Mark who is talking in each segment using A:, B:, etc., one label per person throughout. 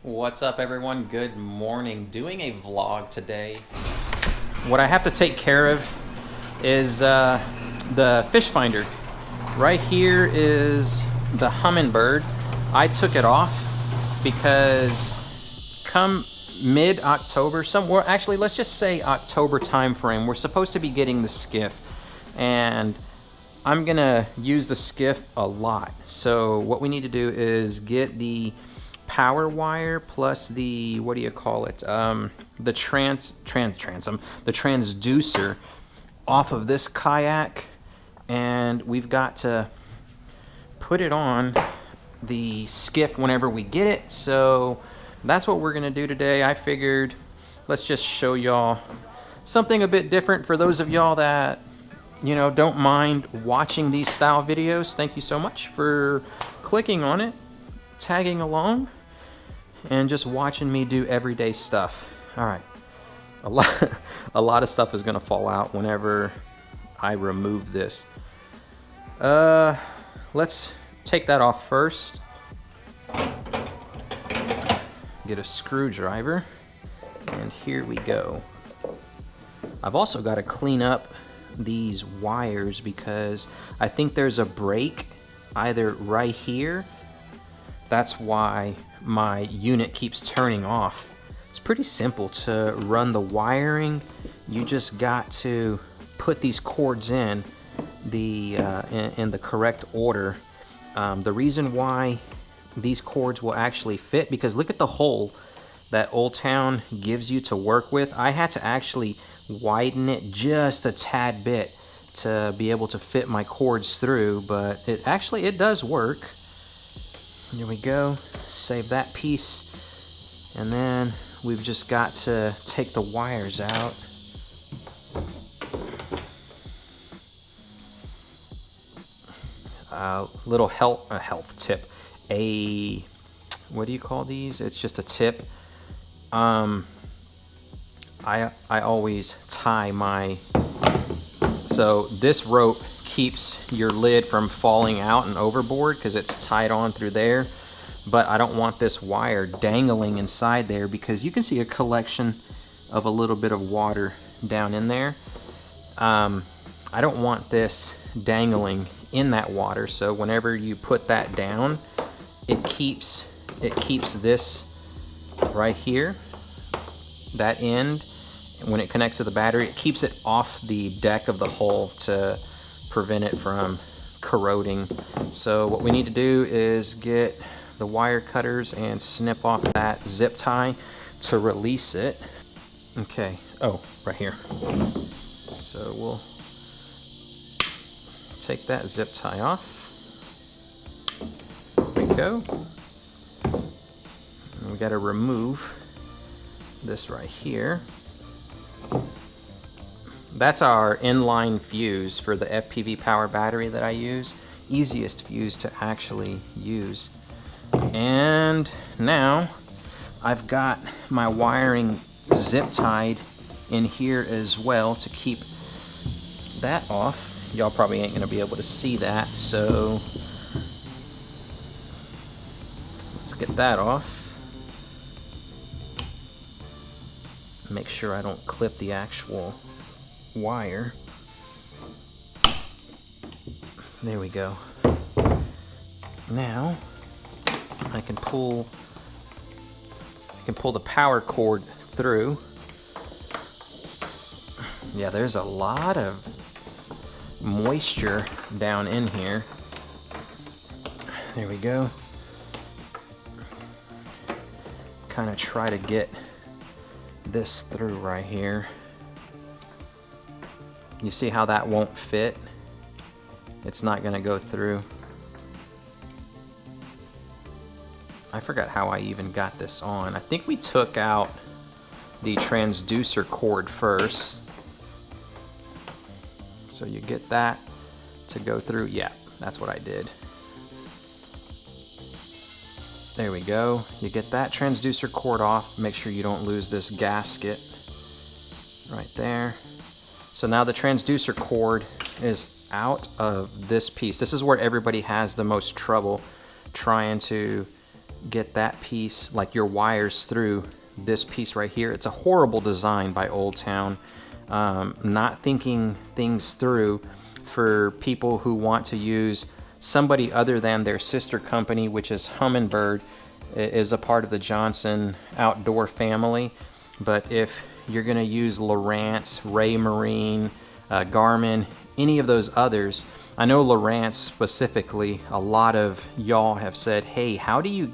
A: What's up, everyone? Good morning. Doing a vlog today. What I have to take care of is the fish finder. Right here is the Humminbird. I took it off because come mid-October, somewhere, actually let's just say October time frame, we're supposed to be getting the skiff, and I'm gonna use the skiff a lot. So what we need to do is get the power wire plus the, what do you call it, the transducer off of this kayak, and we've got to put it on the skiff whenever we get it. So that's what we're gonna do today. I figured let's just show y'all something a bit different for those of y'all that, you know, don't mind watching these style videos. Thank you so much for clicking on it, tagging along, and just watching me do everyday stuff. All right, a lot of stuff is gonna fall out whenever I remove this. Let's take that off first. Get a screwdriver, and here we go. I've also got to clean up these wires because I think there's a break either right here. That's why my unit keeps turning off. It's pretty simple to run the wiring. You just got to put these cords in the correct order. The reason why these cords will actually fit, because look at the hole that Old Town gives you to work with. I had to actually widen it just a tad bit to be able to fit my cords through, but it does work. Here we go, save that piece, and then we've just got to take the wires out. Little health tip. What do you call these? It's just a tip. I always tie my, so this rope keeps your lid from falling out and overboard because it's tied on through there, but I don't want this wire dangling inside there because you can see a collection of a little bit of water down in there. I don't want this dangling in that water, so whenever you put that down, it keeps this right here, that end, when it connects to the battery, it keeps it off the deck of the hull to prevent it from corroding. So what we need to do is get the wire cutters and snip off that zip tie to release it. Okay, oh, right here. So we'll take that zip tie off. There we go. And we got to remove this right here. That's our inline fuse for the FPV power battery that I use. Easiest fuse to actually use. And now I've got my wiring zip tied in here as well to keep that off. Y'all probably ain't gonna be able to see that, so let's get that off. Make sure I don't clip the actual wire. There we go. Now I can pull the power cord through. Yeah, there's a lot of moisture down in here. There we go. Kind of try to get this through right here. You see how that won't fit? It's not gonna go through. I forgot how I even got this on. I think we took out the transducer cord first. So you get that to go through. Yeah, that's what I did. There we go. You get that transducer cord off. Make sure you don't lose this gasket right there. So now the transducer cord is out of this piece. This is where everybody has the most trouble trying to get that piece, like your wires through this piece right here. It's a horrible design by Old Town. Not thinking things through for people who want to use somebody other than their sister company, which is Humminbird, is a part of the Johnson outdoor family. But if you're going to use Lowrance, Ray Marine, Garmin, any of those others, I know Lowrance specifically, a lot of y'all have said, hey, how do you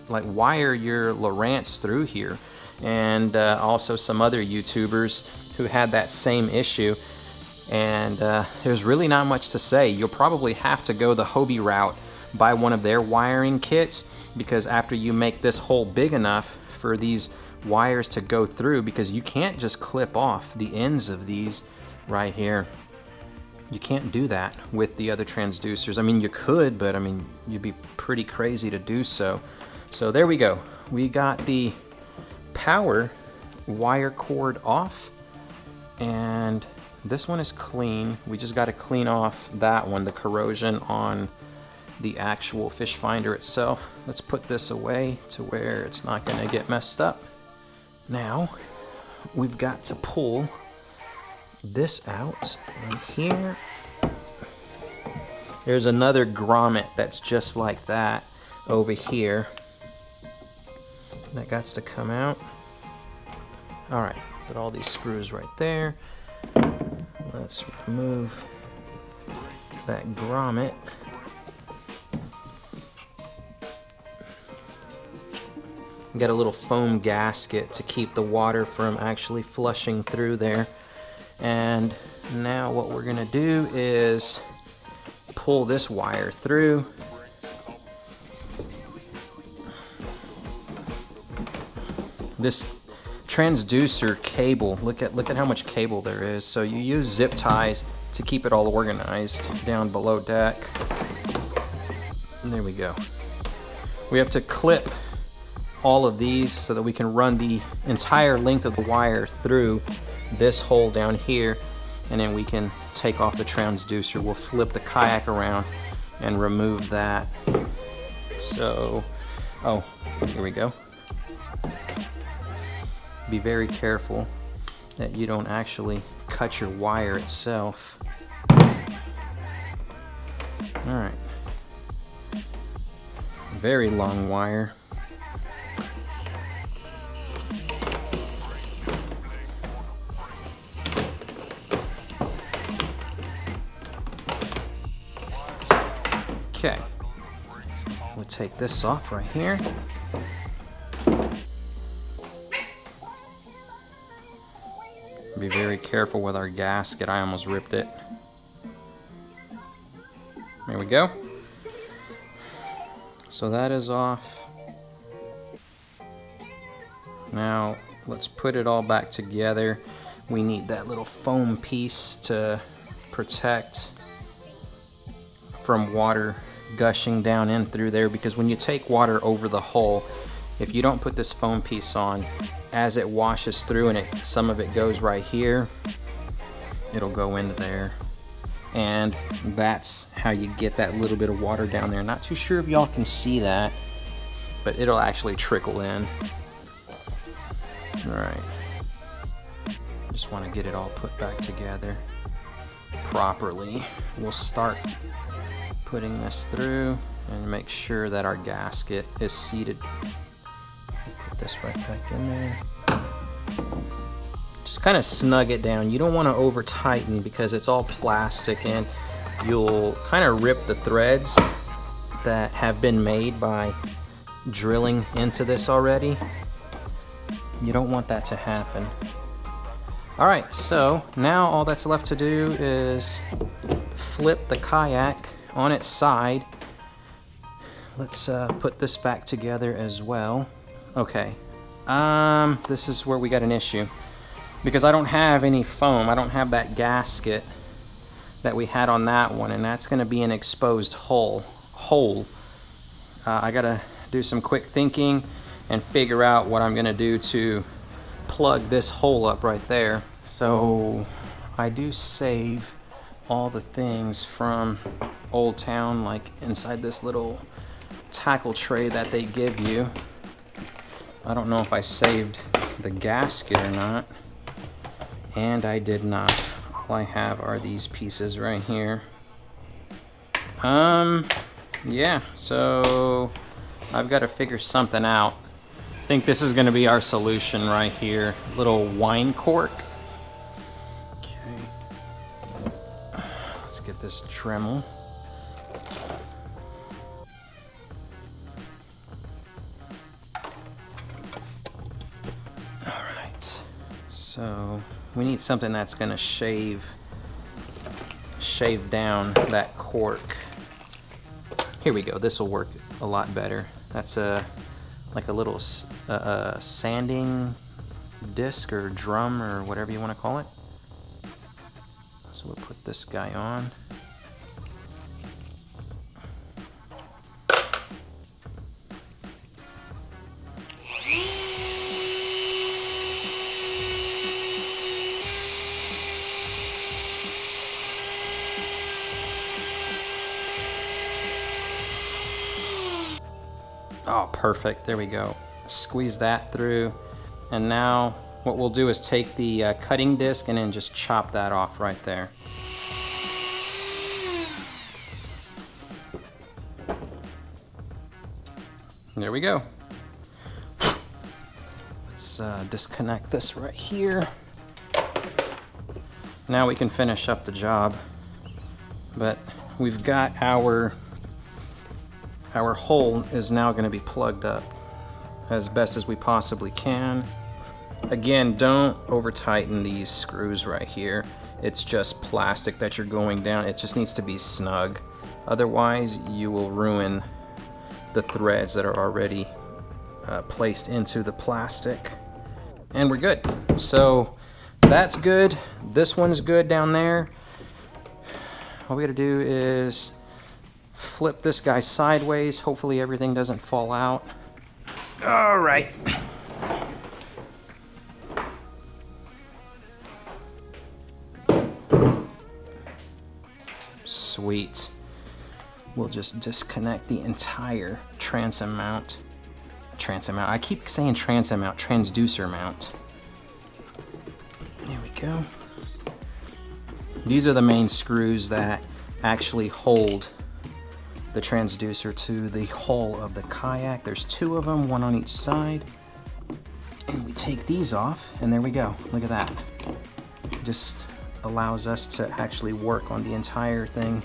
A: like wire your Lowrance through here? And also some other YouTubers who had that same issue. And there's really not much to say. You'll probably have to go the Hobie route, buy one of their wiring kits, because after you make this hole big enough for these wires to go through, because you can't just clip off the ends of these right here. You can't do that with the other transducers. I mean, you could, but I mean, you'd be pretty crazy to do so. So there we go. We got the power wire cord off, and this one is clean. We just got to clean off that one, the corrosion on the actual fish finder itself. Let's put this away to where it's not going to get messed up. Now we've got to pull this out right here. There's another grommet that's just like that over here that got to come out. All right, put all these screws right there. Let's remove that grommet. Got a little foam gasket to keep the water from actually flushing through there. And now what we're gonna do is pull this wire through. This transducer cable, look at how much cable there is. So you use zip ties to keep it all organized down below deck. And there we go. We have to clip all of these so that we can run the entire length of the wire through this hole down here, and then we can take off the transducer. We'll flip the kayak around and remove that. So, oh, here we go. Be very careful that you don't actually cut your wire itself. All right. Very long wire. Okay, we'll take this off right here. Be very careful with our gasket. I almost ripped it. There we go. So that is off. Now let's put it all back together. We need that little foam piece to protect from water gushing down in through there, because when you take water over the hole, if you don't put this foam piece on, as it washes through and some of it goes right here, it'll go into there, and that's how you get that little bit of water down there. Not too sure if y'all can see that, but it'll actually trickle in. All right, just want to get it all put back together properly. We'll start putting this through and make sure that our gasket is seated. Put this right back in there. Just kind of snug it down. You don't want to over tighten because it's all plastic and you'll kind of rip the threads that have been made by drilling into this already. You don't want that to happen. All right, so now all that's left to do is flip the kayak on its side. Let's put this back together as well. Okay, this is where we got an issue, because I don't have any foam. I don't have that gasket that we had on that one, and that's going to be an exposed hole. I gotta do some quick thinking and figure out what I'm gonna do to plug this hole up right there. So I do save all the things from Old Town, like inside this little tackle tray that they give you. I don't know if I saved the gasket or not, and I did not. All I have are these pieces right here. Yeah, so I've got to figure something out. I think this is going to be our solution right here. Little wine cork. Okay. Let's get this Dremel. All right. So we need something that's going to shave down that cork. Here we go. This will work a lot better. That's like a little sanding disc or drum or whatever you want to call it. So we'll put this guy on. Oh, perfect. There we go. Squeeze that through. And now what we'll do is take the cutting disc and then just chop that off right there. There we go. Let's disconnect this right here. Now we can finish up the job. But we've got our hole is now going to be plugged up as best as we possibly can. Again, don't over tighten these screws right here. It's just plastic that you're going down. It just needs to be snug. Otherwise, you will ruin the threads that are already placed into the plastic. And we're good. So that's good. This one's good down there. All we gotta do is flip this guy sideways. Hopefully everything doesn't fall out. All right. Sweet. We'll just disconnect the entire transom mount. I keep saying transom mount, transducer mount. There we go. These are the main screws that actually hold the transducer to the hull of the kayak. There's two of them, one on each side. And we take these off, and there we go. Look at that. It just allows us to actually work on the entire thing.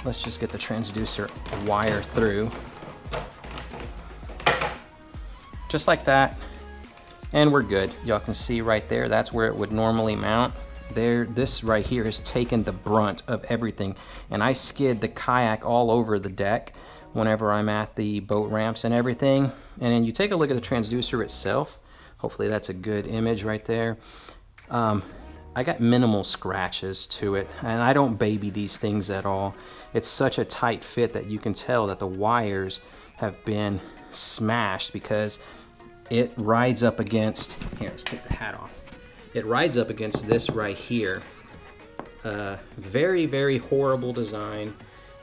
A: Let's just get the transducer wire through. Just like that. And we're good. Y'all can see right there, that's where it would normally mount. There, this right here has taken the brunt of everything, and I skid the kayak all over the deck whenever I'm at the boat ramps and everything. And then you take a look at the transducer itself. Hopefully that's a good image right there. I got minimal scratches to it, and I don't baby these things at all. It's such a tight fit that you can tell that the wires have been smashed because it rides up against, here, let's take the hat off. It rides up against this right here. Very, very horrible design,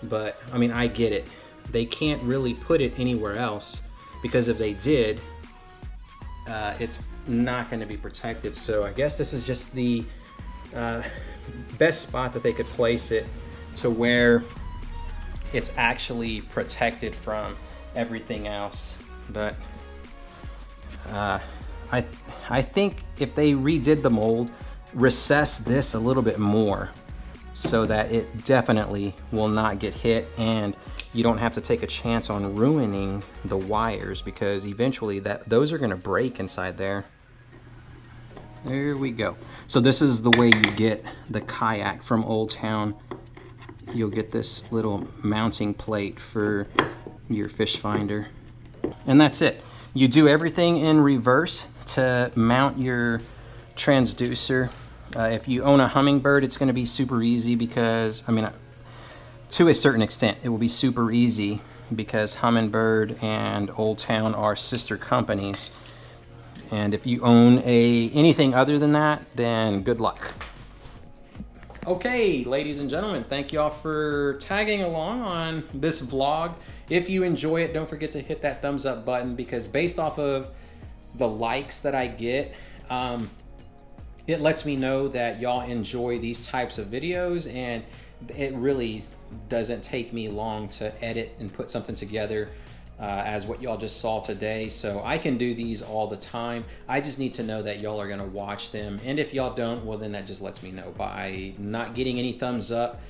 A: but I mean, I get it. They can't really put it anywhere else because if they did, it's not going to be protected. So I guess this is just the best spot that they could place it to where it's actually protected from everything else. But I think if they redid the mold, recess this a little bit more so that it definitely will not get hit, and you don't have to take a chance on ruining the wires because eventually those are going to break inside there. There we go. So this is the way you get the kayak from Old Town. You'll get this little mounting plate for your fish finder. And that's it. You do everything in reverse to mount your transducer. If you own a Humminbird, it's going to be super easy because, I mean, to a certain extent, it will be super easy because Humminbird and Old Town are sister companies. And if you own anything other than that, then good luck. Okay, ladies and gentlemen, thank you all for tagging along on this vlog. If you enjoy it, don't forget to hit that thumbs up button, because based off of the likes that I get, it lets me know that y'all enjoy these types of videos, and it really doesn't take me long to edit and put something together as what y'all just saw today. So I can do these all the time. I just need to know that y'all are gonna watch them. And if y'all don't, well then that just lets me know. By not getting any thumbs up,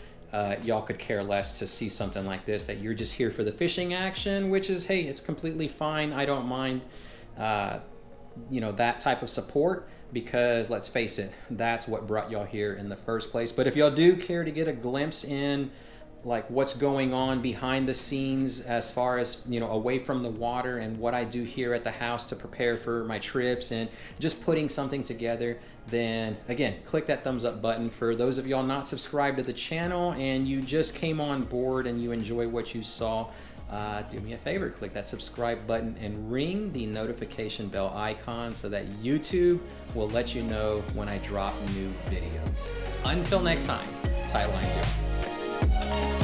A: y'all could care less to see something like this, that you're just here for the fishing action, which is, hey, it's completely fine. I don't mind you know, that type of support, because let's face it, that's what brought y'all here in the first place. But if y'all do care to get a glimpse in like what's going on behind the scenes, as far as, you know, away from the water, and what I do here at the house to prepare for my trips and just putting something together, then again, click that thumbs up button. For those of y'all not subscribed to the channel and you just came on board and you enjoy what you saw, do me a favor, click that subscribe button and ring the notification bell icon so that YouTube will let you know when I drop new videos. Until next time, tight lines, y'all.